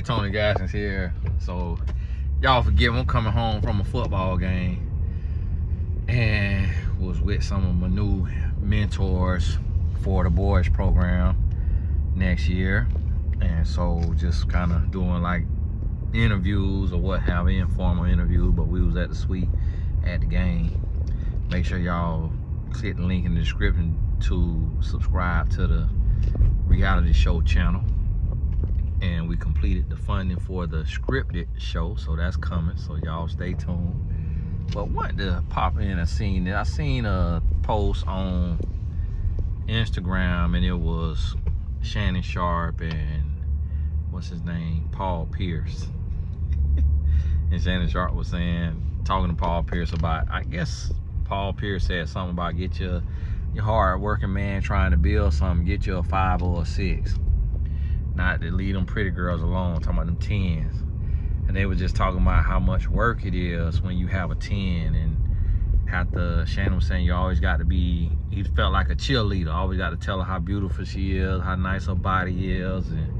Tony Gaskins here. So y'all forgive me, I'm coming home from a football game and was with some of my new mentors for the boys program next year. And so just kind of doing like interviews or what have you, informal interviews, but we was at the suite at the game. Make sure y'all click the link in the description to subscribe to the reality show channel. And we completed the funding for the scripted show, so that's coming, so y'all stay tuned. But wanted to pop in and I seen a post on Instagram, and it was Shannon Sharp and what's his name, Paul Pierce. And Shannon Sharp was talking to Paul Pierce about, I guess Paul Pierce said something about get your hard working man trying to build something, get you a 5 or a 6. Not to leave them pretty girls alone, talking about them 10s. And they were just talking about how much work it is when you have a 10, and Shannon was saying you always got to be, he felt like a cheerleader, always got to tell her how beautiful she is, how nice her body is. And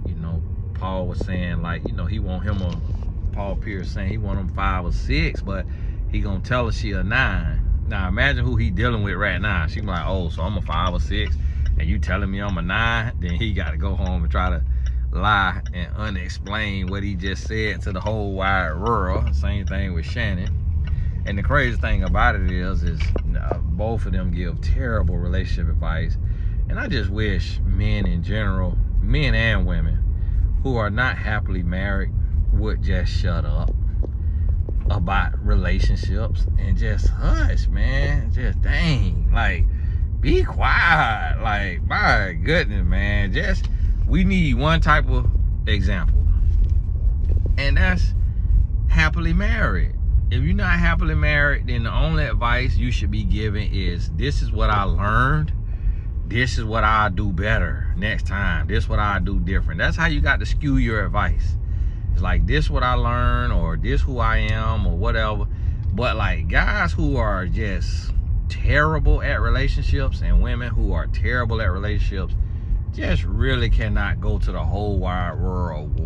you know, Paul was saying like, you know, Paul Pierce saying he want them 5 or 6, but he gonna tell her she a 9. Now imagine who he dealing with right now. She like, oh, so I'm a 5 or 6 and you telling me I'm a 9? Then he got to go home and try to lie and unexplain what he just said to the whole wide world. Same thing with Shannon. And the crazy thing about it is both of them give terrible relationship advice. And I just wish men in general, men and women who are not happily married, would just shut up about relationships and just hush, man. Just dang, like, be quiet. Like, my goodness, man. We need one type of example, and that's happily married. If you're not happily married, then the only advice you should be giving is, this is what I learned, this is what I'll do better next time, this is what I'll do different. That's how you got to skew your advice. It's like, this what I learned, or this who I am, or whatever. But like, guys who are just terrible at relationships and women who are terrible at relationships just really cannot go to the whole wide world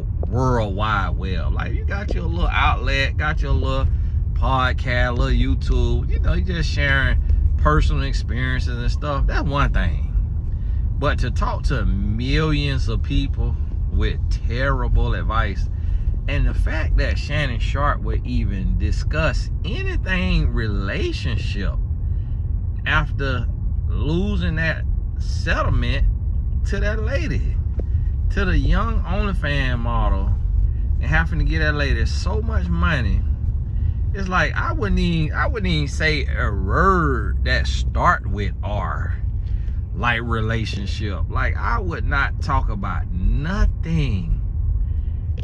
wide web. Like, you got your little outlet, got your little podcast, little YouTube, you know, you just sharing personal experiences and stuff. That's one thing. But to talk to millions of people with terrible advice, and the fact that Shannon Sharp would even discuss anything relationship after losing that settlement to that lady, to the young OnlyFans model, and having to get that lady so much money, it's like, I wouldn't even say a word that start with R, like relationship. Like, I would not talk about nothing.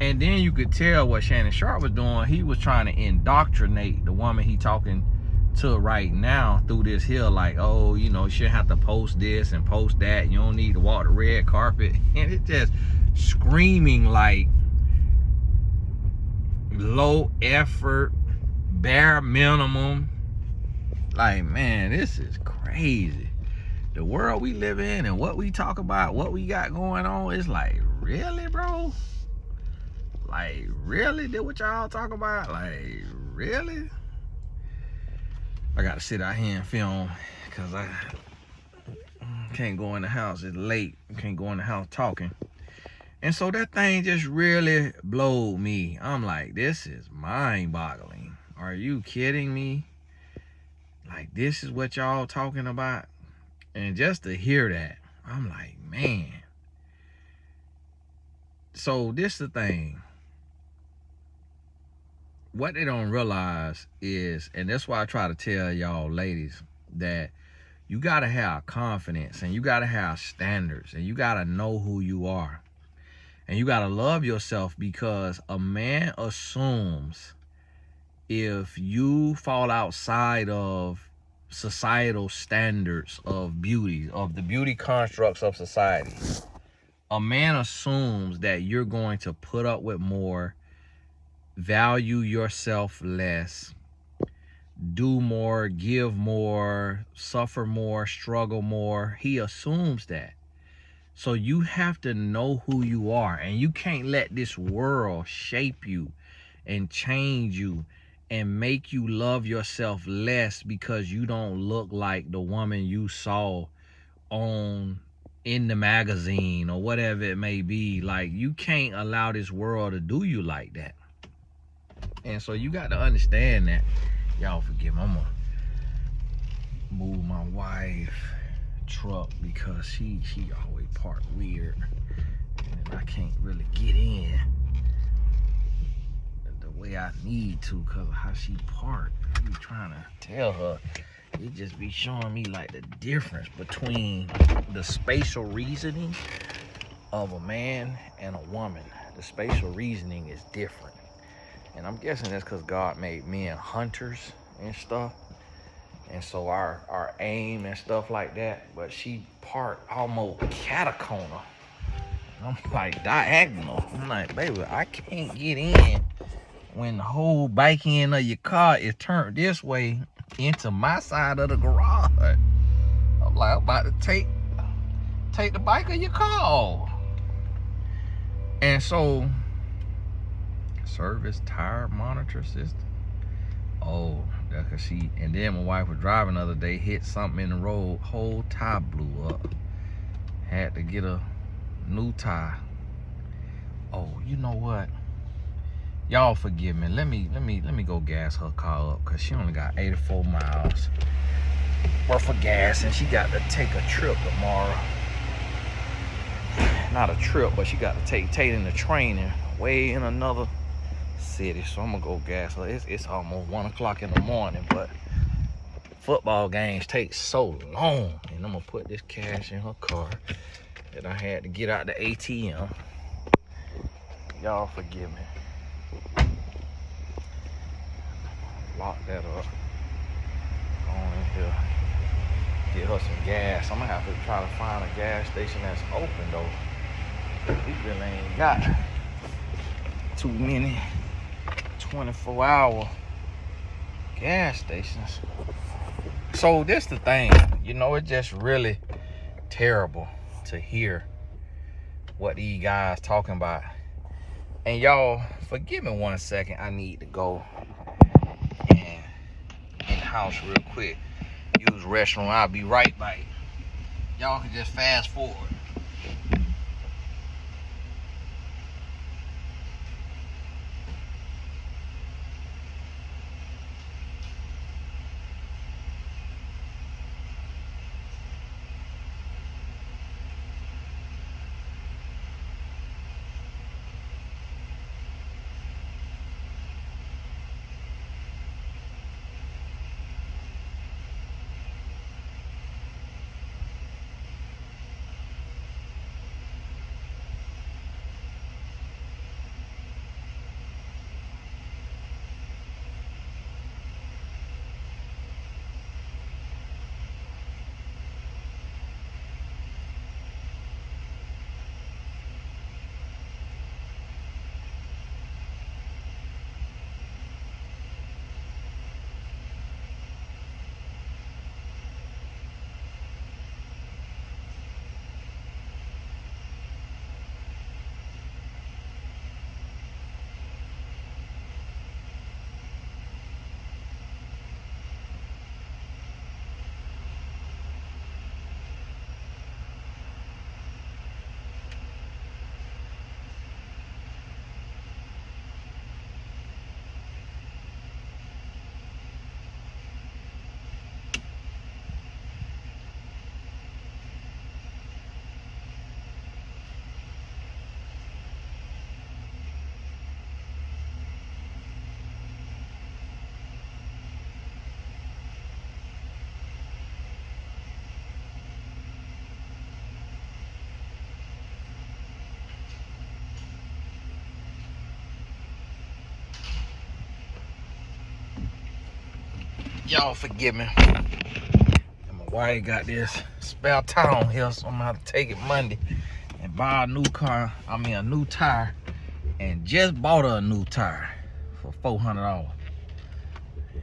And then you could tell what Shannon Sharp was doing. He was trying to indoctrinate the woman he talking to right now through this here, like, oh, you know, you shouldn't have to post this and post that, you don't need to walk the red carpet. And it just screaming like low effort, bare minimum. Like, man, this is crazy. The world we live in and what we talk about, what we got going on, is like, really, bro? Like, really? Did what y'all talk about? Like, really? I gotta sit out here and film because I can't go in the house. It's late. Can't go in the house talking. And so that thing just really blowed me. I'm like, this is mind-boggling. Are you kidding me? Like, this is what y'all talking about? And just to hear that, I'm like, man. So this is the thing. What they don't realize is, and that's why I try to tell y'all ladies, that you gotta have confidence and you gotta have standards and you gotta know who you are. And you gotta love yourself, because a man assumes if you fall outside of societal standards of beauty, of the beauty constructs of society, a man assumes that you're going to put up with more, value yourself less, do more, give more, suffer more, struggle more. He assumes that. So you have to know who you are, and you can't let this world shape you and change you and make you love yourself less because you don't look like the woman you saw on in the magazine or whatever it may be. Like, you can't allow this world to do you like that. And so you got to understand that. Y'all forgive me, I'm gonna move my wife truck because she always parked weird and I can't really get in the way I need to because of how she parked. I be trying to tell her, it just be showing me like the difference between the spatial reasoning of a man and a woman. The spatial reasoning is different, and I'm guessing that's because God made men hunters and stuff, and so our aim and stuff like that. But she parked almost catacorner. I'm like diagonal. I'm like, baby, I can't get in when the whole back end of your car is turned this way into my side of the garage. I'm like, I'm about to take the bike of your car. And so, service tire monitor system. Oh, that's cause she, and then my wife was driving the other day, hit something in the road, whole tire blew up. Had to get a new tire. Oh, you know what? Y'all forgive me. Let me go gas her car up because she only got 84 miles worth of gas and she got to take a trip tomorrow. Not a trip, but she got to take Tatum to training way in another city. So I'm gonna go gas her. It's almost 1 o'clock in the morning, but football games take so long. And I'm gonna put this cash in her car that I had to get out the ATM. Y'all forgive me. Lock that up. Go on in here. Get her some gas. I'm gonna have to try to find a gas station that's open though. We really ain't got too many 24-hour gas stations. So this the thing, you know, it's just really terrible to hear what these guys talking about. And y'all, forgive me 1 second. I need to go and in the house real quick. Use restroom. I'll be right back. Y'all can just fast forward. Y'all forgive me. And my wife got this spare tire on here, so I'm gonna have to take it Monday and buy a new a new tire. And just bought her a new tire for $400.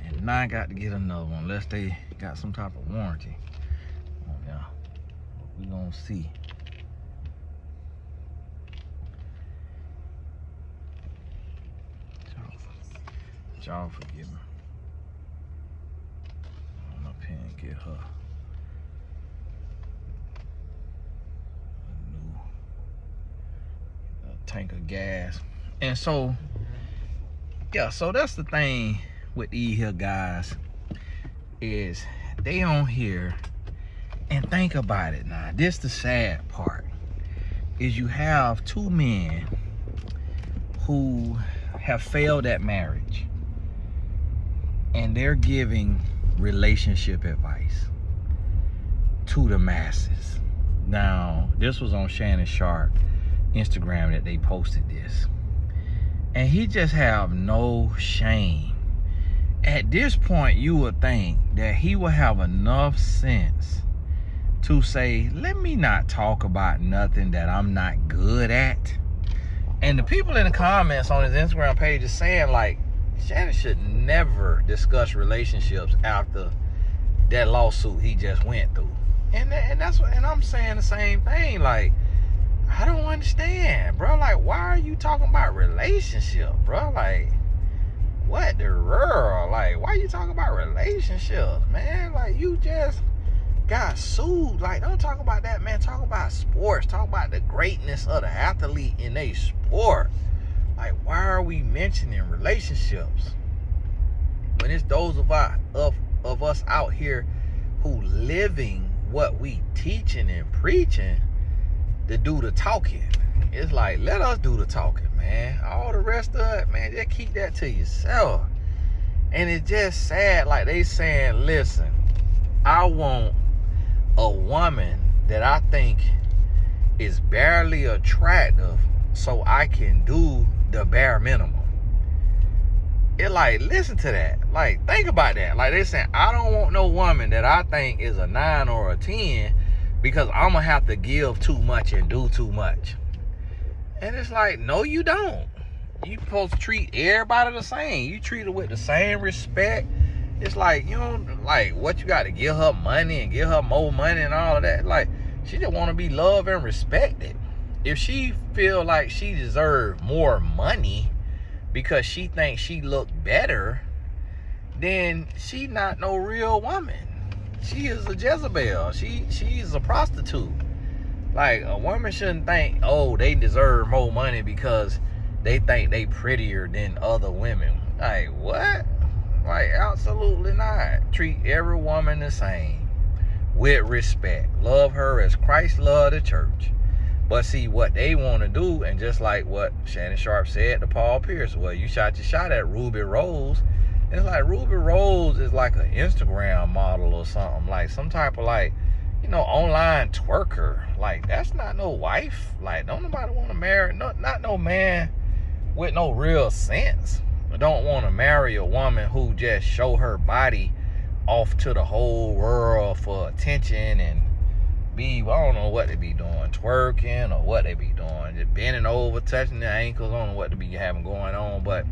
And now I got to get another one unless they got some type of warranty on there. We gonna see. Y'all forgive me. I'm up here and get her a new tank of gas. And so, yeah, so that's the thing with these here guys, is they on here, and think about it now. This the sad part, is you have two men who have failed at marriage, and they're giving relationship advice to the masses. Now, this was on Shannon Sharp Instagram that they posted this, and he just have no shame. At this point, you would think that he would have enough sense to say, let me not talk about nothing that I'm not good at. And the people in the comments on his Instagram page is saying, like, Shannon should never discuss relationships after that lawsuit he just went through. And that's what, and I'm saying the same thing. Like, I don't understand, bro. Like, why are you talking about relationship, bro? Like, what the world? Like, why are you talking about relationships, man? Like, you just got sued. Like, don't talk about that, man. Talk about sports. Talk about the greatness of the athlete in a sport. Like, why are we mentioning relationships when it's those of us out here who living what we teaching and preaching to do the talking? It's like, let us do the talking, man. All the rest of it, man, just keep that to yourself. And it's just sad. Like, they saying, listen, I want a woman that I think is barely attractive so I can do the bare minimum. It like, listen to that. Like, think about that. Like, they saying, I don't want no woman that I think is a 9 or a 10 because I'm gonna have to give too much and do too much. And it's like, no, you don't. You supposed to treat everybody the same. You treat her with the same respect. It's like, you know, like, what you got to give her money and give her more money and all of that. Like, she just want to be loved and respected. If she feel like she deserve more money because she thinks she look better, then she not no real woman. She is a Jezebel. She's a prostitute. Like, a woman shouldn't think, oh, they deserve more money because they think they prettier than other women. Like, what? Like, absolutely not. Treat every woman the same, with respect. Love her as Christ loved the church. But see, what they want to do, and just like what Shannon Sharp said to Paul Pierce, well, you shot your shot at Ruby Rose. It's like, Ruby Rose is like an Instagram model or something. Like, some type of, like, you know, online twerker. Like, that's not no wife. Like, don't nobody want to marry, not no man with no real sense. Don't want to marry a woman who just show her body off to the whole world for attention and be, I don't know what they be doing, twerking or what they be doing, just bending over, touching their ankles. I don't know what they be having going on, but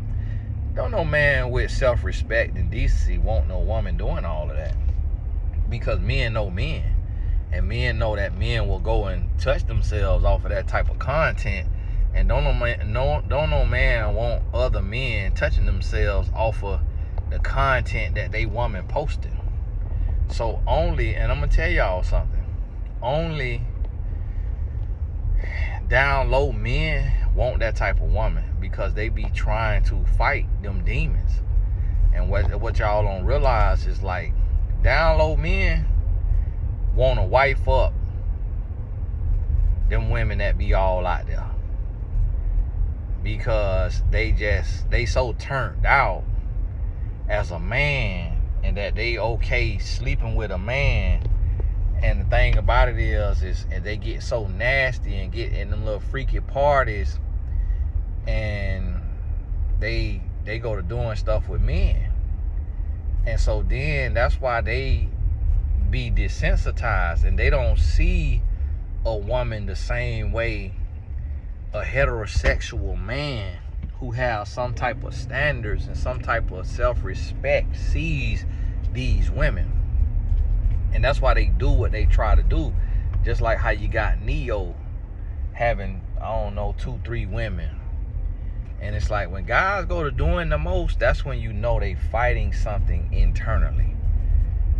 don't no man with self-respect and decency want no woman doing all of that, because men know men, and men know that men will go and touch themselves off of that type of content. And don't no man want other men touching themselves off of the content that they woman posting. So only, and I'm gonna tell y'all something, only down low men want that type of woman, because they be trying to fight them demons. And what y'all don't realize is, like, down low men want to wife up them women that be all out there, because they so turned out as a man, and that they okay sleeping with a man. And the thing about it is they get so nasty and get in them little freaky parties, and they go to doing stuff with men. And so then that's why they be desensitized, and they don't see a woman the same way a heterosexual man who has some type of standards and some type of self-respect sees these women. And that's why they do what they try to do. Just like how you got Neo having, I don't know, 2-3 women, And it's like when guys go to doing the most, that's when you know they fighting something internally.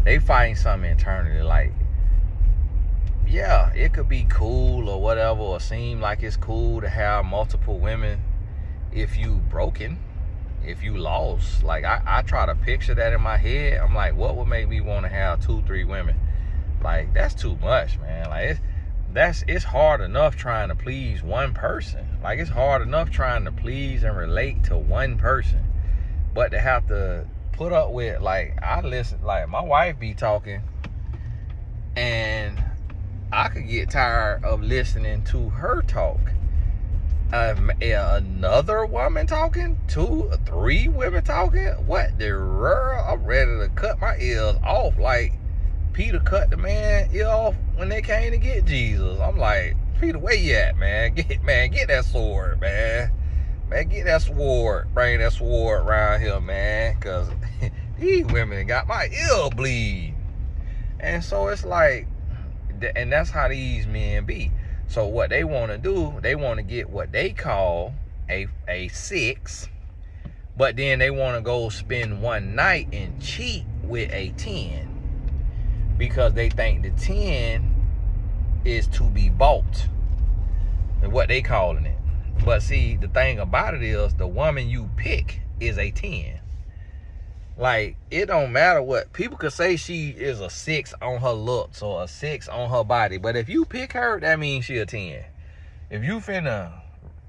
They fighting something internally. Like, yeah, it could be cool or whatever, or seem like it's cool to have multiple women if you broken, if you lost. Like, I try to picture that in my head. I'm like, what would make me want to have 2-3 women? Like, that's too much, man. Like, it's hard enough trying to please one person. Like, it's hard enough trying to please and relate to one person, but to have to put up with, like, I listen, like, my wife be talking, and I could get tired of listening to her talk. Another woman talking, 2 or 3 women talking, what the world? I'm ready to cut my ears off. Like Peter cut the man ear off when they came to get Jesus. I'm like, Peter, where you at, man? Get that sword, man. Man, get that sword. Bring that sword around here, man. Because these women got my ear bleed. And so it's like, and that's how these men be. So what they want to do, they want to get what they call a 6, but then they want to go spend one night and cheat with a 10 because they think the 10 is to be bought, and what they calling it. But see, the thing about it is, the woman you pick is a 10. Like, it don't matter what people could say, she is a 6 on her looks or a 6 on her body, but if you pick her, that means she a 10. If you finna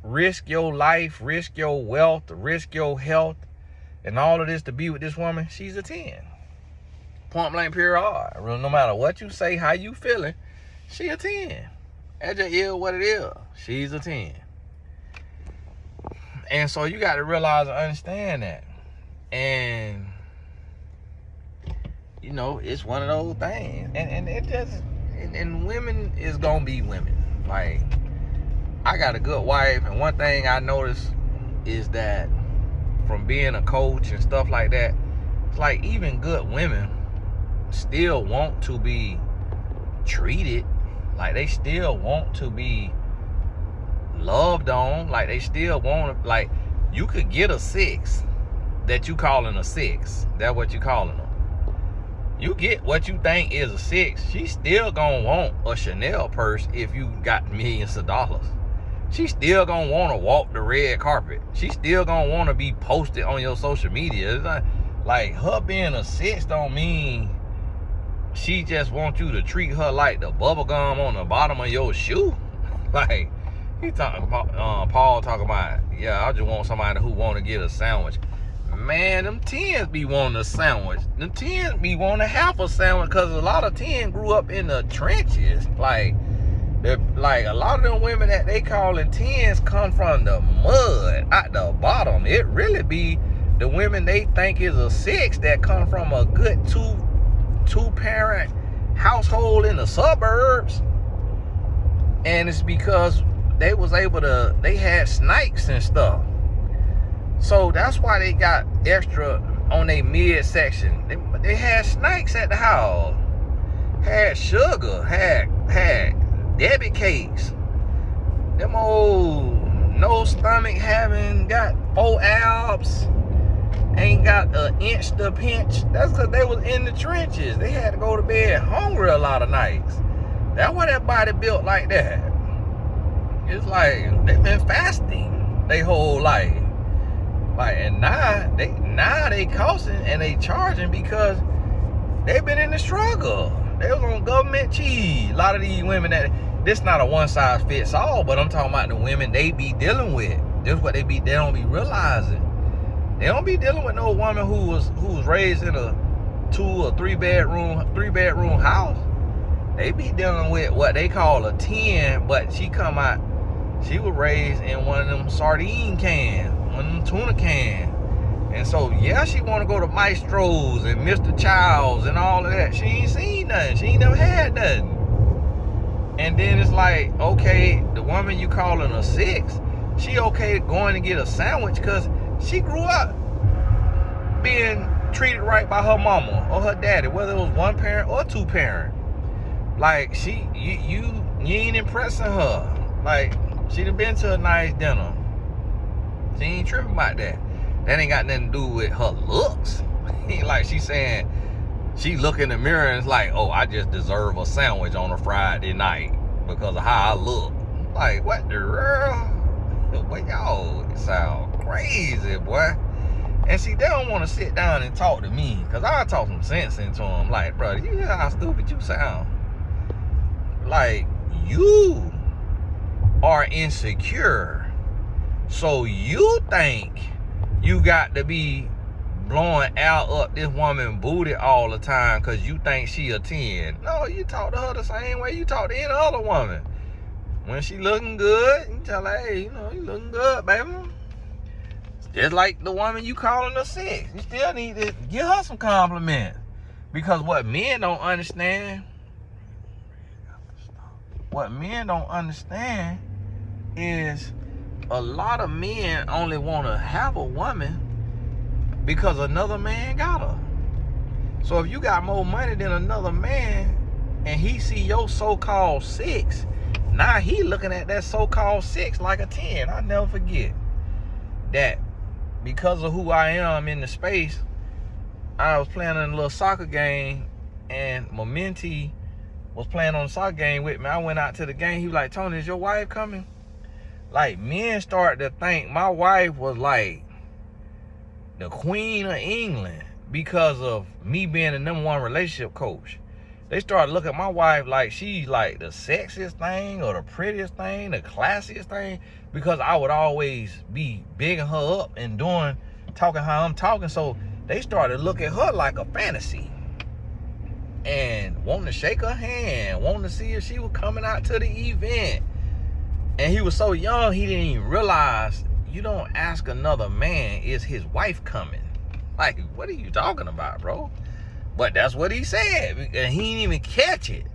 risk your life, risk your wealth, risk your health, and all of this to be with this woman, she's a 10. Point blank period. No matter what you say, how you feeling, she a 10. That just is what it is. She's a 10. And so you got to realize and understand that. And you know, it's one of those things. And it just, and women is gonna be women. Like, I got a good wife, and one thing I noticed is that from being a coach and stuff like that, it's like even good women still want to be treated. Like, they still want to be loved on. Like, they still want to, like, you could get a 6 that you calling a 6. That's what you calling them. You get what you think is a 6. She still gonna want a Chanel purse if you got millions of dollars. She still gonna want to walk the red carpet. She still gonna want to be posted on your social media. It's not, like, her being a 6 don't mean she just wants you to treat her like the bubble gum on the bottom of your shoe. Like, he talking about, Paul talking about, yeah, I just want somebody who want to get a sandwich. Man, them 10s be wanting a sandwich. Them 10s be wanting half a sandwich, because a lot of 10 grew up in the trenches. Like a lot of them women that they calling 10s come from the mud at the bottom. It really be the women they think is a 6 that come from a good two-parent household in the suburbs. And it's because they was able to, they had snakes and stuff. So that's why they got extra on their midsection. They had snakes at the house. Had sugar. Had Debbie cakes. Them old no stomach having got 4 abs. Ain't got an inch to pinch. That's because they was in the trenches. They had to go to bed hungry a lot of nights. That's why that body built like that. It's like they've been fasting their whole life. Like, and now they costing and they charging because they've been in the struggle. They was on government cheese. A lot of these women, that this not a one size fits all, but I'm talking about the women they be dealing with. This what they don't be realizing. They don't be dealing with no woman who was raised in a 2 or 3 bedroom house. They be dealing with what they call a 10, but she was raised in one of them sardine cans, one of them tuna cans. And so, yeah, she want to go to Maestro's and Mr. Child's and all of that. She ain't seen nothing. She ain't never had nothing. And then it's like, okay, the woman you calling a 6, she okay going to get a sandwich because she grew up being treated right by her mama or her daddy, whether it was 1 parent or 2 parent. Like, you ain't impressing her. Like, she done been to a nice dinner. She ain't tripping about that. That ain't got nothing to do with her looks. Like she saying, she look in the mirror and it's like, oh, I just deserve a sandwich on a Friday night because of how I look. Like, what the world? Boy, y'all sound crazy, boy. And see, they don't want to sit down and talk to me, because I talk some sense into them. Like, bro, you hear how stupid you sound? Like, you are insecure. So you think you got to be blowing out up this woman booty all the time because you think she a 10. No, you talk to her the same way you talk to any other woman. When she looking good, you tell her, hey, you know, you looking good, baby. Just like the woman you calling a 6. You still need to give her some compliments. Because what men don't understand is a lot of men only want to have a woman because another man got her. So if you got more money than another man and he see your so-called 6, now he looking at that so-called 6 like a 10. I'll never forget that. Because of who I am in the space, I was playing in a little soccer game, and my mentee was playing on the soccer game with me. I went out to the game. He was like, Tony, is your wife coming? Like, men started to think my wife was like the Queen of England because of me being the #1 relationship coach. They started looking at my wife like she's like the sexiest thing or the prettiest thing, the classiest thing, because I would always be bigging her up and talking how I'm talking. So they started looking at her like a fantasy and wanting to shake her hand, wanting to see if she was coming out to the event. And he was so young, he didn't even realize you don't ask another man, is his wife coming? Like, what are you talking about, bro? But that's what he said, and he didn't even catch it,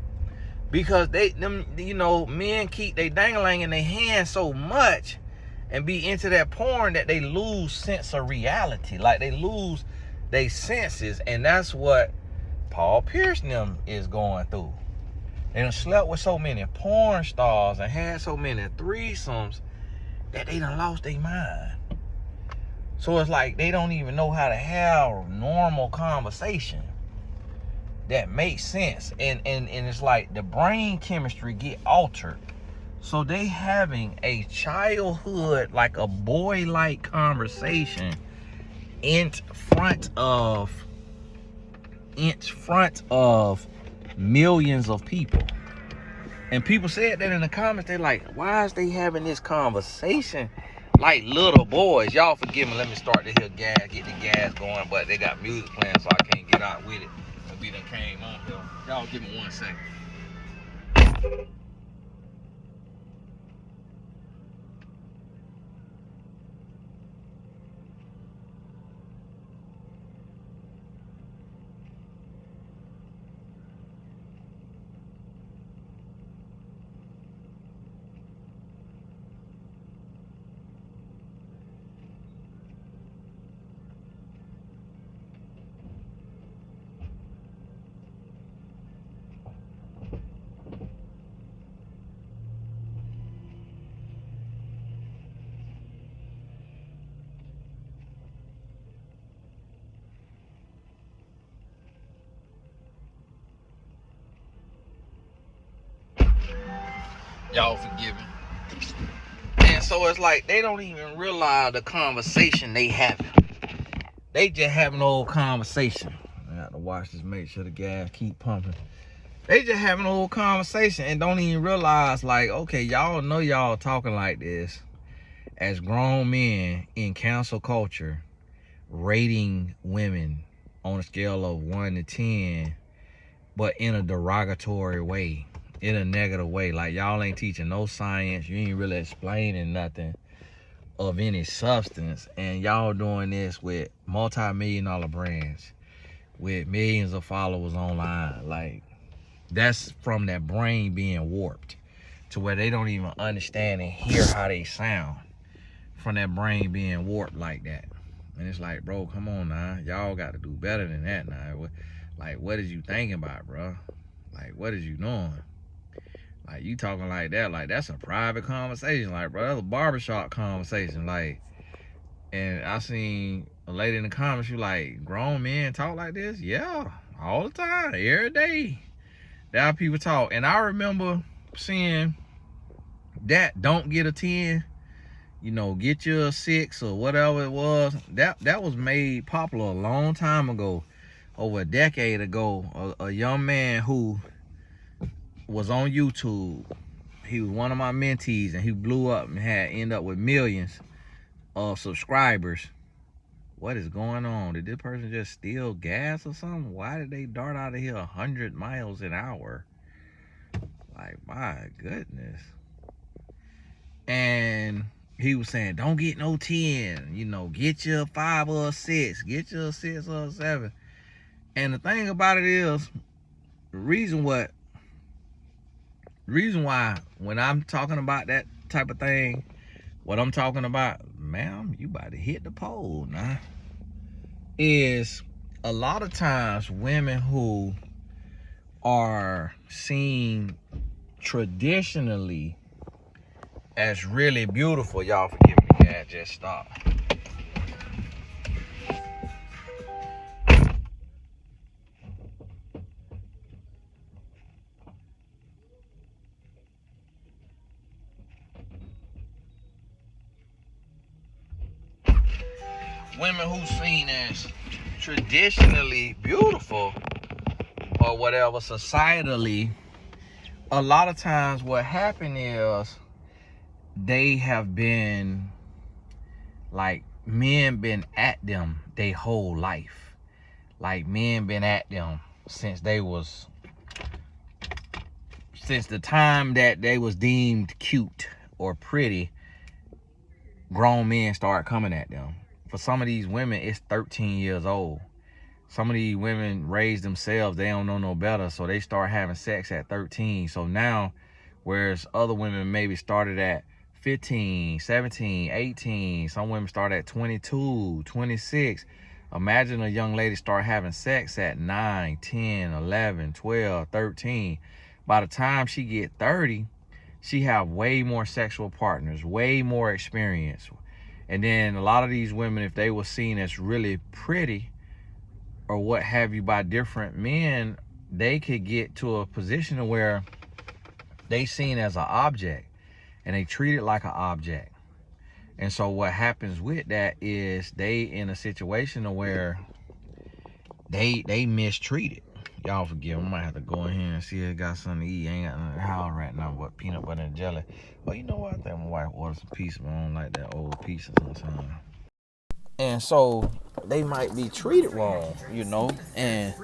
because men keep they dangling in their hands so much and be into that porn that they lose sense of reality. Like, they lose their senses, and that's what Paul Pierce and them is going through. They done slept with so many porn stars and had so many threesomes that they done lost their mind. So it's like they don't even know how to have normal conversation that makes sense. And it's like the brain chemistry get altered. So they having a childhood, like a boy-like conversation in front of millions of people. And people said that in the comments. They're like, why is they having this conversation like little boys? Y'all forgive me. Let me start to hear gas, get the gas going. But they got music playing, so I can't get out with it. We done came on here. Y'all give me 1 second. Y'all forgive me. And so it's like they don't even realize the conversation they having. They just having an old conversation. I got to watch this, make sure the gas keep pumping. They just having an old conversation and don't even realize, like, okay, y'all know y'all talking like this as grown men in cancel culture, rating women on a scale of 1 to 10, but in a derogatory way, in a negative way. Like, y'all ain't teaching no science. You ain't really explaining nothing of any substance. And y'all doing this with multi-million-dollar brands with millions of followers online. Like, that's from that brain being warped to where they don't even understand and hear how they sound from that brain being warped like that. And it's like, bro, come on now. Y'all got to do better than that now. Like, what is you thinking about, bro? Like, what is you doing? Like, you talking like that, like that's a private conversation. Like, bro, that's a barbershop conversation. Like, And I seen a lady in the comments, she like, grown men talk like this? Yeah, all the time, every day. That's how people talk. And I remember seeing that don't get a 10, you know, get you a 6 or whatever it was. That was made popular a long time ago, over a decade ago. A young man who was on YouTube, he was one of my mentees, and he blew up and had ended up with millions of subscribers. What is going on? Did this person just steal gas or something? Why did they dart out of here 100 miles an hour? Like, my goodness. And he was saying, don't get no 10, you know, get you a 5 or a 6, get you a 6 or a 7. And the thing about it is, the reason why when I'm talking about that type of thing, what I'm talking about, ma'am, you about to hit the pole now, is a lot of times women who are seen traditionally as really beautiful, y'all forgive me, gas just stopped. Women who seen as traditionally beautiful or whatever societally, a lot of times what happened is they have been like, men been at them their whole life. Like, men been at them since the time that they was deemed cute or pretty. Grown men start coming at them. For some of these women, it's 13 years old. Some of these women raise themselves, they don't know no better, so they start having sex at 13. So now, whereas other women maybe started at 15, 17, 18, some women start at 22, 26. Imagine a young lady start having sex at 9, 10, 11, 12, 13. By the time she get 30, she have way more sexual partners, way more experience. And then a lot of these women, if they were seen as really pretty or what have you by different men, they could get to a position where they seen as an object and they treat it like an object. And so what happens with that is they in a situation where they mistreated. Y'all forgive me, I might have to go in here and see if it got something to eat. I ain't got nothing in the house right now but peanut butter and jelly. But you know what? I think my wife ordered some pizza, but I don't like that old pizza sometimes. And so they might be treated wrong, you know, and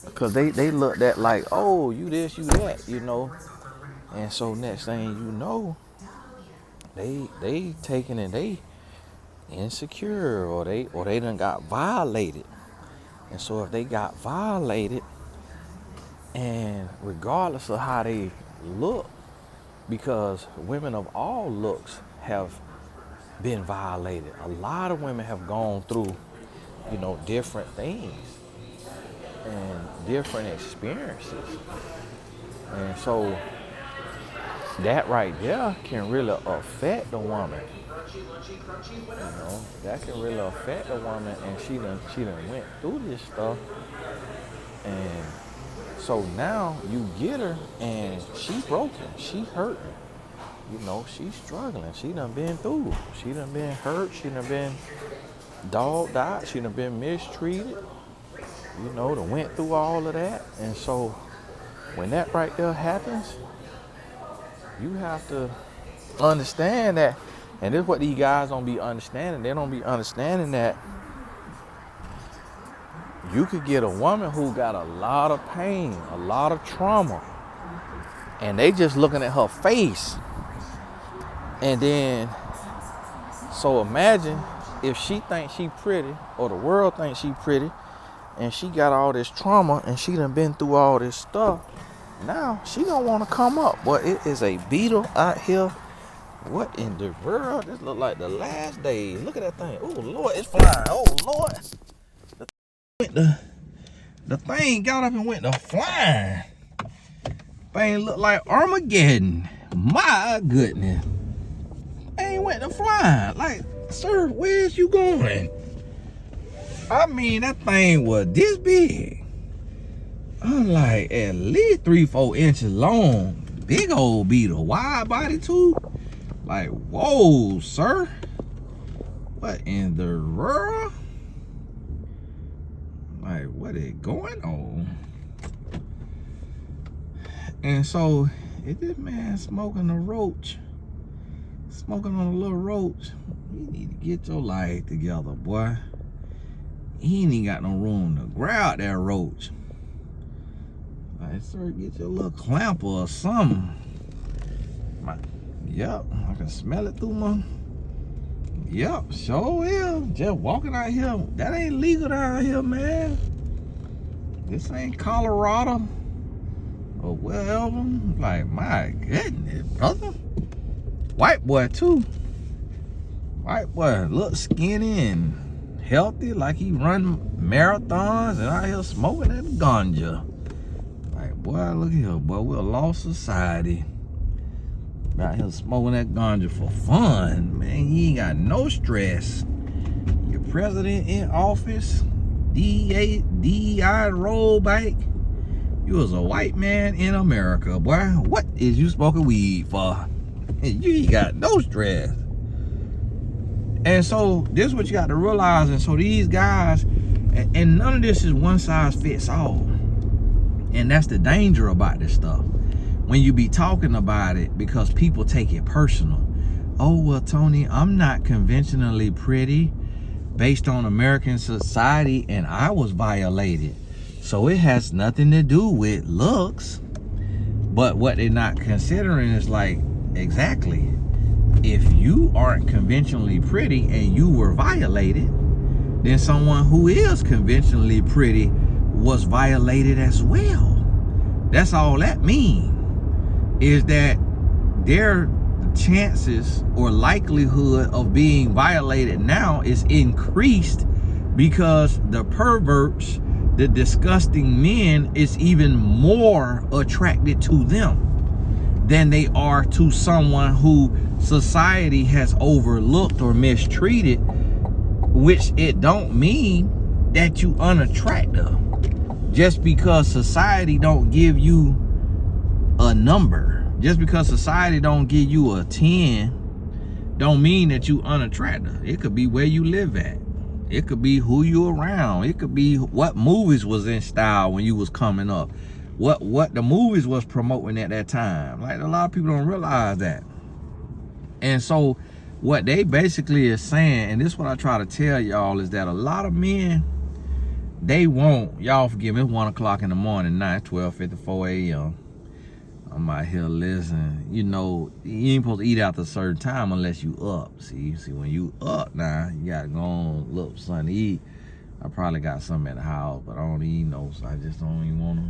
because they looked at like, oh, you this, you that, you know. And so next thing you know, they taking it, they insecure, or they done got violated. And so if they got violated, and regardless of how they look, because women of all looks have been violated. A lot of women have gone through, you know, different things and different experiences. And so that right there can really affect the woman. You know, that can really affect the woman, and she done went through this stuff. And so now you get her and she broken, she hurting. You know, she's struggling. She done been through. She done been hurt. She done been dogged out. She done been mistreated. You know, done went through all of that. And so when that right there happens, you have to understand that. And this is what these guys don't be understanding. They don't be understanding that you could get a woman who got a lot of pain, a lot of trauma, and they just looking at her face. And then, so imagine if she thinks she pretty, or the world thinks she pretty, and she got all this trauma, and she done been through all this stuff. Now, she don't want to come up. But it is a beetle out here. What in the world? This look like the last days. Look at that thing. Oh, Lord, it's flying. Oh, Lord. The thing got up and went to flying. Thing look like Armageddon. My goodness. Thing went to flying. Like, Sir, where's you going? I mean, that thing was this big. I'm like, at least 3-4 inches long. Big old beetle, wide body too. Like, whoa, sir. What in the world? Like, what is going on? And so, if this man smoking a roach, smoking on a little roach, you need to get your life together, boy. He ain't even got no room to grab that roach. Like, sir, get your little clamper or something. Yep, I can smell it through my... Yep, sure is. Just walking out here, that ain't legal down here, man. This ain't Colorado or wherever. Like, my goodness, brother. White boy, too. White boy, look skinny and healthy, like he run marathons and out here smoking that ganja. Like, boy, look here, boy, we're a lost society. Out here smoking that ganja for fun, man. You ain't got no stress. Your president in office, DEI rollback. You was a white man in America, boy. What is you smoking weed for? You ain't got no stress. And so this is what you got to realize. And so these guys, and none of this is one size fits all. And that's the danger about this stuff. When you be talking about it, because people take it personal. Oh, well, Tony, I'm not conventionally pretty based on American society, and I was violated. So it has nothing to do with looks. But what they're not considering is like, exactly, if you aren't conventionally pretty and you were violated, then someone who is conventionally pretty was violated as well. That's all that means. Is that their chances or likelihood of being violated now is increased because the perverts, the disgusting men, is even more attracted to them than they are to someone who society has overlooked or mistreated, which it don't mean that you unattractive. Just because society don't give you a number, just because society don't give you a 10, don't mean that you unattractive. It could be where you live at. It could be who you around. It could be what movies was in style when you was coming up. What the movies was promoting at that time. Like, a lot of people don't realize that. And so what they basically is saying, and this is what I try to tell y'all, is that a lot of men, they won't, y'all forgive me, it's 1 o'clock in the morning now, it's 12:54 a.m. I'm out here listening. You know, you ain't supposed to eat after a certain time unless you up. See, when you up now, you gotta go on, look for something to eat. I probably got something at the house, but I don't eat no, so I just don't even want to.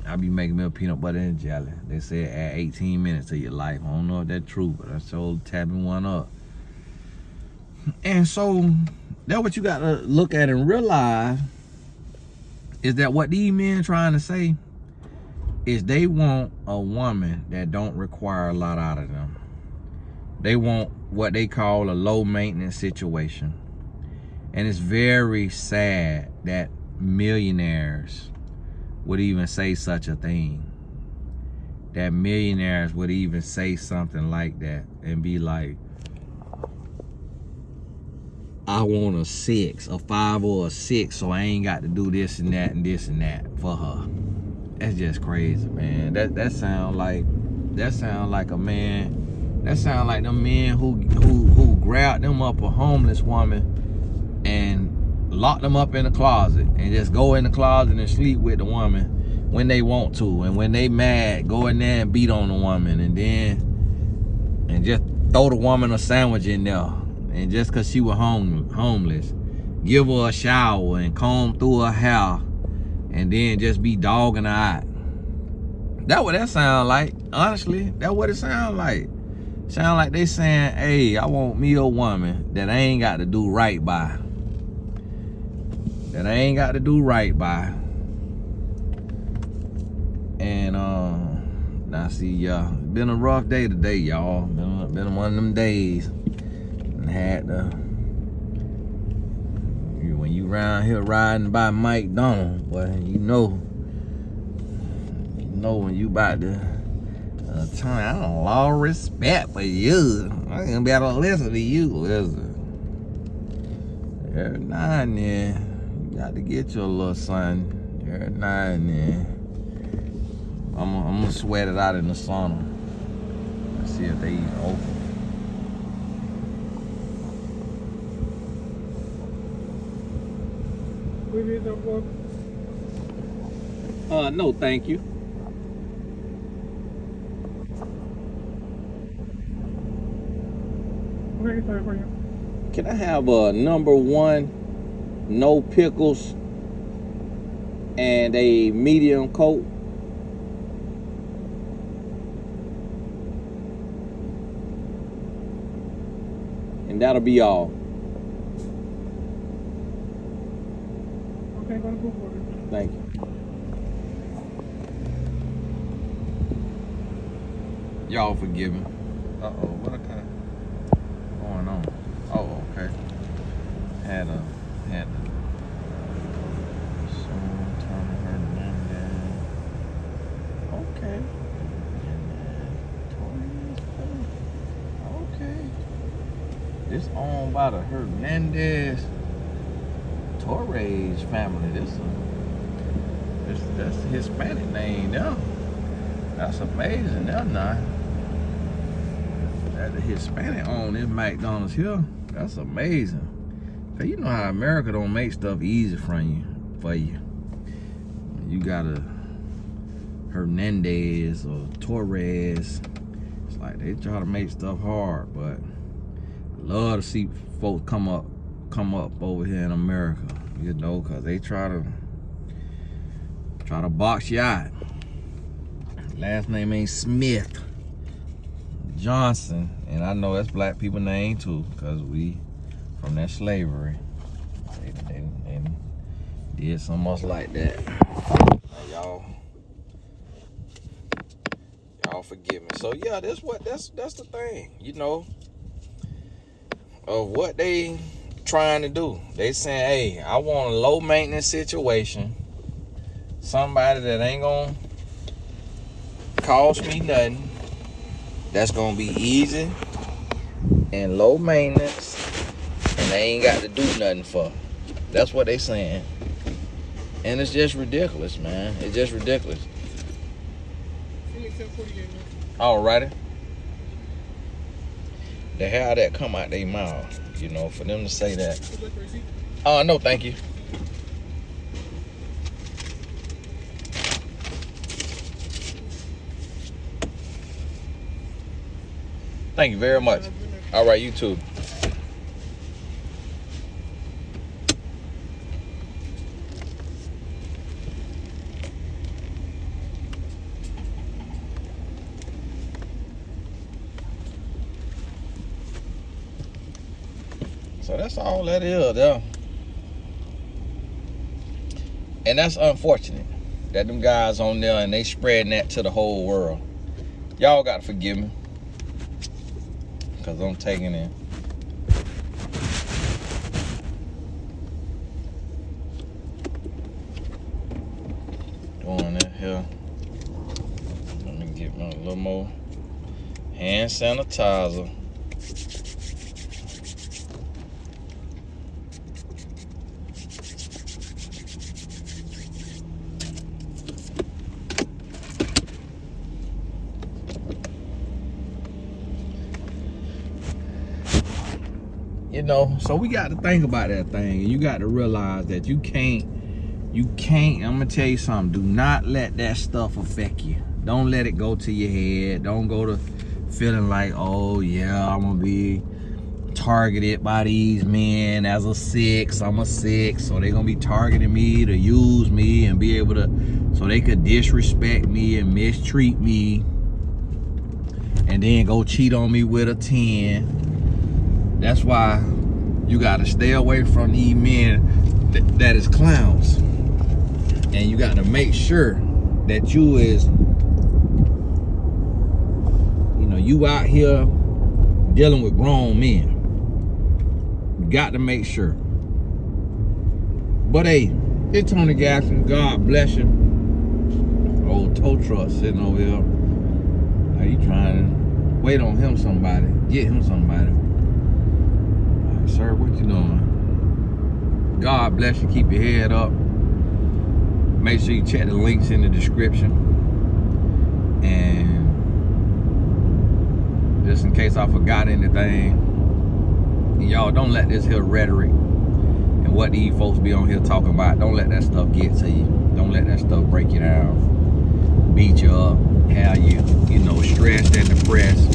I be making me a peanut butter and jelly. They say add 18 minutes to your life. I don't know if that's true, but I sure tapping one up. And so that's what you got to look at and realize, is that what these men trying to say is they want a woman that don't require a lot out of them. They want what they call a low maintenance situation. And it's very sad that millionaires would even say such a thing. That millionaires would even say something like that and be like, I want a 6, a 5 or a 6, so I ain't got to do this and that and this and that for her. That's just crazy, man. That sound like a man. That sound like them men who grabbed them up a homeless woman and lock them up in the closet and just go in the closet and sleep with the woman when they want to, and when they mad, go in there and beat on the woman, and just throw the woman a sandwich in there, and just cause she was homeless, give her a shower and comb through her hair, and then just be dogging her out. That's what that sound like. Honestly, that's what it sound like. Sound like they saying, hey, I want me a woman that I ain't got to do right by. That I ain't got to do right by. And now see, yeah, it's been a rough day today, y'all. Been one of them days. And had to you around here riding by McDonald's, boy, you know when you about to tell me, I don't all respect for you. I ain't gonna be able to listen to you, listen. Every now and then, you got to get your little son. Every now and then. I'm gonna sweat it out in the sauna. Let's see if they even open. No, thank you. Can I have a number 1, no pickles, and a medium Coke? And that'll be all. Okay, gonna go for it. Thank you. Y'all forgive me. What going on? Oh, okay. Had a okay. Okay. This owned by the Hernandez Torres family. That's a Hispanic name now. That's amazing now. That the Hispanic owned this McDonald's here. That's amazing. Cause you know how America don't make stuff easy for you. You got a Hernandez or Torres. It's like they try to make stuff hard, but I love to see folks come up over here in America, you know, cause they try to box you out. Last name ain't Smith, Johnson, and I know that's black people name too, cause we from that slavery. They did something much like that. Now, y'all forgive me. So yeah, that's the thing, you know, of what they trying to do. They saying, hey, I want a low maintenance situation, somebody that ain't gonna cost me nothing, that's gonna be easy and low maintenance, and they ain't got to do nothing for. That's what they saying. And it's just ridiculous, man. It's just ridiculous. Alrighty. The hell that come out their mouth, you know, for them to say that. No, thank you. Thank you very much. All right, you too. So that's all that is there. And that's unfortunate that them guys on there and they spreading that to the whole world. Y'all got to forgive me, because I'm taking it. Doing it here. Let me get my little more hand sanitizer. You know, so we got to think about that thing, and you got to realize that you can't, I'm gonna tell you something, do not let that stuff affect you. Don't let it go to your head. Don't go to feeling like, oh yeah, I'm gonna be targeted by these men as a 6, I'm a 6, so they're gonna be targeting me to use me and be able to, so they could disrespect me and mistreat me and then go cheat on me with a 10. That's why you gotta stay away from these men that is clowns. And you gotta make sure that you is, you know, you out here dealing with grown men. You got to make sure. But hey, it's Tony Gaston. God bless you. Old tow truck sitting over here. Are you trying to wait on him somebody? Get him somebody. All right, sir, what you doing? God bless you. Keep your head up. Make sure you check the links in the description. And just in case I forgot anything, y'all don't let this here rhetoric and what these folks be on here talking about, don't let that stuff get to you. Don't let that stuff break you down, beat you up, have you, stressed and depressed,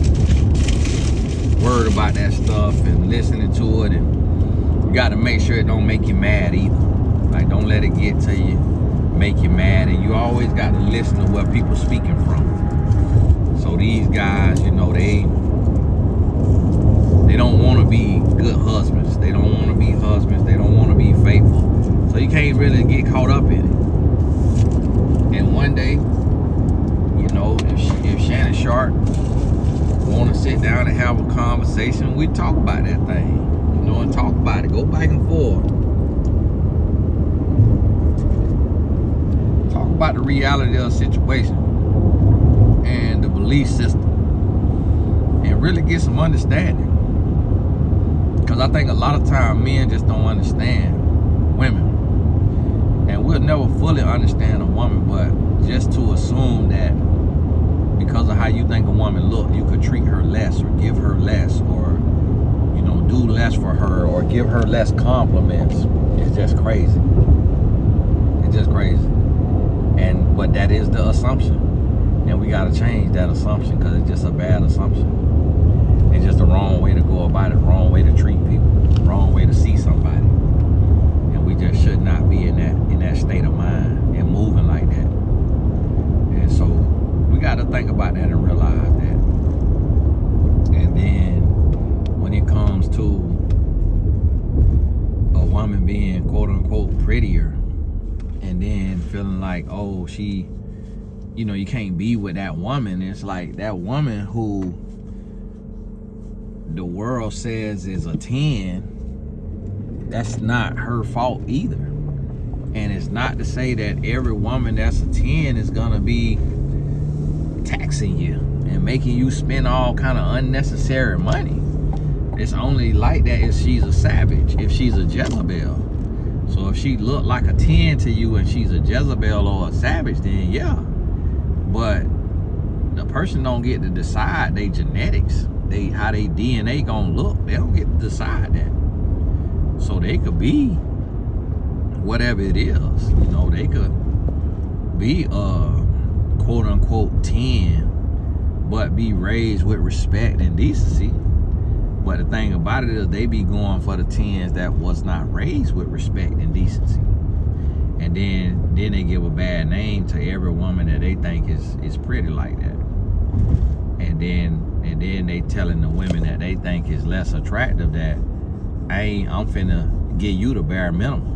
worried about that stuff and listening to it. And you got to make sure it don't make you mad either. Like, don't let it get to you, make you mad. And you always got to listen to where people speaking from. So these guys, they don't want to be good husbands. They don't want to be husbands. They don't want to be faithful. So you can't really get caught up in it. And one day, if Shannon Sharp want to sit down and have a conversation, we talk about that thing. And talk about it. Go back and forth. Talk about the reality of the situation and the belief system. And really get some understanding. Because I think a lot of times men just don't understand women. And we'll never fully understand a woman, but just to assume that because of how you think a woman look, you could treat her less or give her less or, do less for her or give her less compliments. It's just crazy. It's just crazy. But that is the assumption. And we got to change that assumption because it's just a bad assumption. It's just the wrong way to go about it, wrong way to treat people, wrong way to see somebody. And we just should not be in that state of mind and moving like that. And so we got to think about that and realize that. And then when it comes to a woman being quote unquote prettier and then feeling like, oh, she, you can't be with that woman. It's like that woman who the world says is a 10, that's not her fault either. And it's not to say that every woman that's a 10 is gonna be taxing you and making you spend all kind of unnecessary money. It's only like that if she's a savage, if she's a Jezebel. So if she look like a 10 to you and she's a Jezebel or a savage, then yeah. But the person don't get to decide their genetics, how they DNA gonna look. They don't get to decide that. So they could be whatever it is. They could be a quote unquote 10, but be raised with respect and decency. But the thing about it is they be going for the 10s that was not raised with respect and decency. And then they give a bad name to every woman that they think is pretty like that. And then they telling the women that they think is less attractive that I'm finna give you the bare minimum.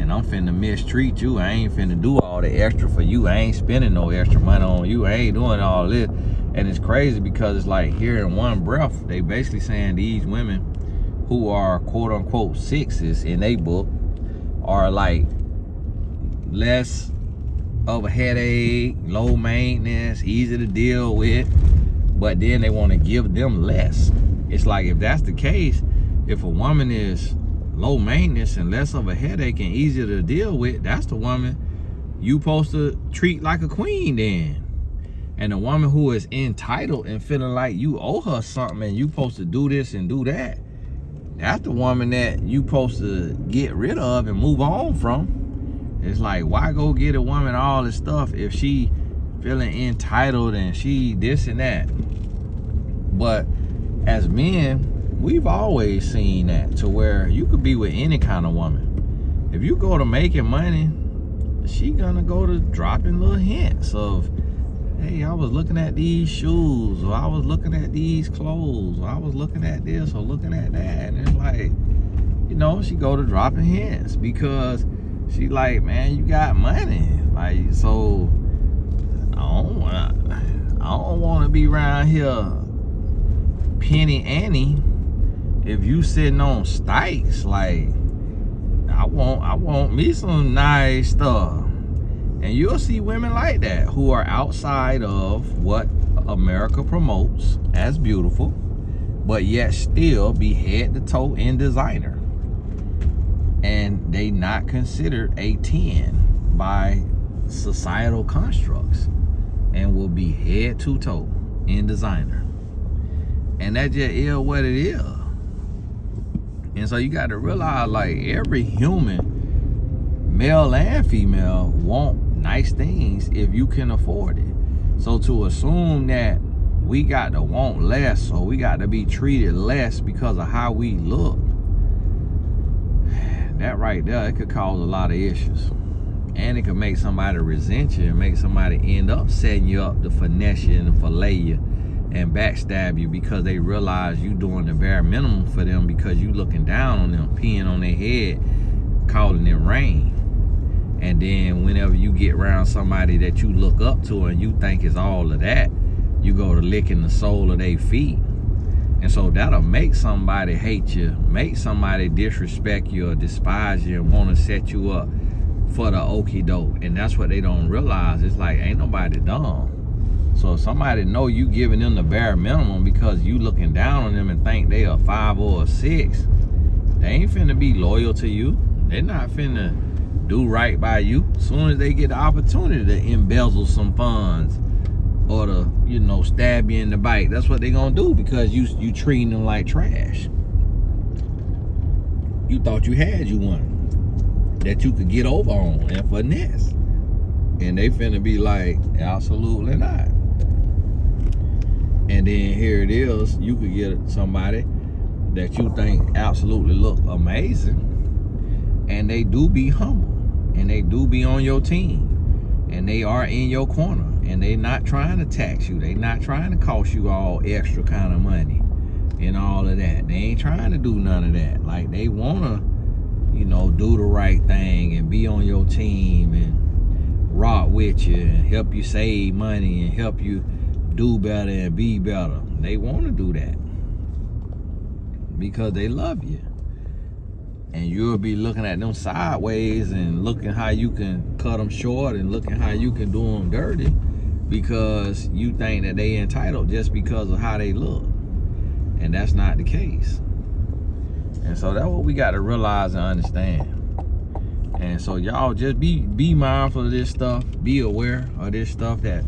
And I'm finna mistreat you. I ain't finna do all the extra for you. I ain't spending no extra money on you. I ain't doing all this. And it's crazy because it's like here in one breath, they basically saying these women who are quote unquote 6s in their book are like less of a headache, low maintenance, easy to deal with, but then they want to give them less. It's like if that's the case, if a woman is low maintenance and less of a headache and easier to deal with, that's the woman you supposed to treat like a queen then. And the woman who is entitled and feeling like you owe her something and you supposed to do this and do that, that's the woman that you supposed to get rid of and move on from. It's like, why go get a woman all this stuff if she feeling entitled and she this and that? But as men, we've always seen that to where you could be with any kind of woman. If you go to making money, she gonna go to dropping little hints of, hey, I was looking at these shoes, or I was looking at these clothes, or I was looking at this or looking at that. And it's like, she go to dropping hints because she like, man, you got money. Like, so I don't want to be around here penny Annie if you sitting on stikes. Like, I want me some nice stuff. And you'll see women like that who are outside of what America promotes as beautiful, but yet still be head to toe in designer. And they not considered a 10 by societal constructs and will be head to toe in designer. And that just is what it is. And so you got to realize, like, every human, male and female, want nice things if you can afford it. So to assume that we got to want less or we got to be treated less because of how we look, that right there, it could cause a lot of issues. And it could make somebody resent you and make somebody end up setting you up to finesse you and fillet you and backstab you because they realize you doing the bare minimum for them because you looking down on them, peeing on their head, calling it rain. And then whenever you get around somebody that you look up to and you think is all of that, you go to licking the sole of their feet. And so that'll make somebody hate you, make somebody disrespect you or despise you and want to set you up for the okie doke. And that's what they don't realize. It's like, ain't nobody dumb. So if somebody know you giving them the bare minimum because you looking down on them and think they a 5 or a 6, they ain't finna be loyal to you. They're not finna do right by you. As soon as they get the opportunity to embezzle some funds or to, you know, stab you in the back, that's what they gonna do because you treating them like trash. You thought you had you one that you could get over on and finesse. And they finna be like, absolutely not. And then here it is, you could get somebody that you think absolutely look amazing, and they do be humble, and they do be on your team, and they are in your corner, and they not trying to tax you, they not trying to cost you all extra kind of money and all of that. They ain't trying to do none of that. Like, they wanna, you know, do the right thing and be on your team and rock with you and help you save money and help you do better and be better. They want to do that because they love you. And you'll be looking at them sideways and looking how you can cut them short and looking how you can do them dirty because you think that they entitled just because of how they look. And that's not the case. And so that's what we got to realize and understand. And so y'all just be mindful of this stuff. Be aware of this stuff that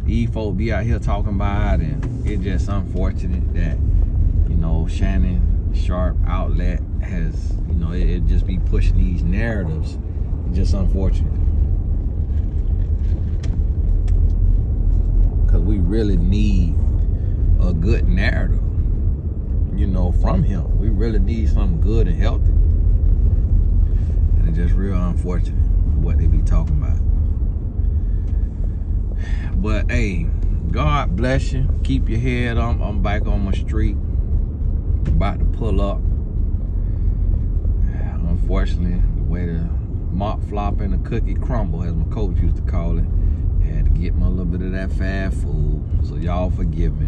these folks be out here talking about. And it's just unfortunate that, you know, Shannon Sharp outlet has, you know, it just be pushing these narratives. It's just unfortunate. Because we really need a good narrative, you know, from him. We really need something good and healthy. And it's just real unfortunate what they be talking about. But hey, God bless you. Keep your head up. I'm back on my street, about to pull up. Unfortunately, the way the mop flop and the cookie crumble, as my coach used to call it, had to get me a little bit of that fast food. So y'all forgive me.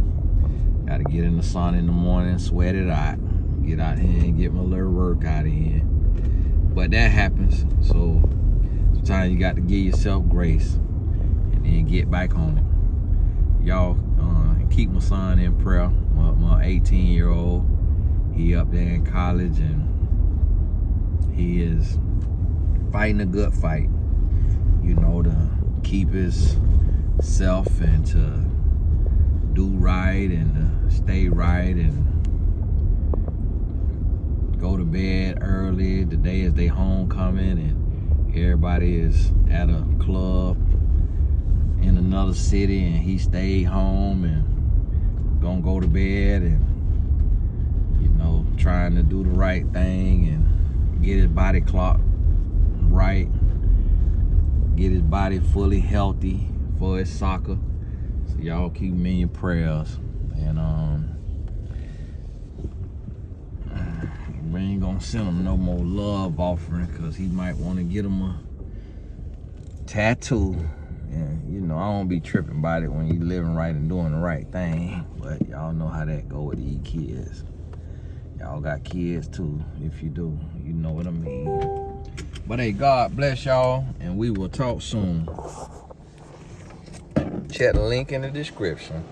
Got to get in the sun in the morning, sweat it out, get out here and get my little workout in. But that happens. So sometimes you got to give yourself grace and then get back on it. Y'all keep my son in prayer. My 18-year-old, he up there in college and he is fighting a good fight, you know, to keep his self and to do right and to stay right and go to bed early. Today is their homecoming and everybody is at a club in another city and he stayed home and gonna go to bed and, you know, trying to do the right thing and get his body clock right, get his body fully healthy for his soccer. So y'all keep him in your prayers. And we ain't gonna send him no more love offering because he might want to get him a tattoo. And you know, I don't be tripping about it when you living right and doing the right thing. But y'all know how that go with these kids. Y'all got kids too. If you do, you know what I mean. But hey, God bless y'all, and we will talk soon. Check the link in the description.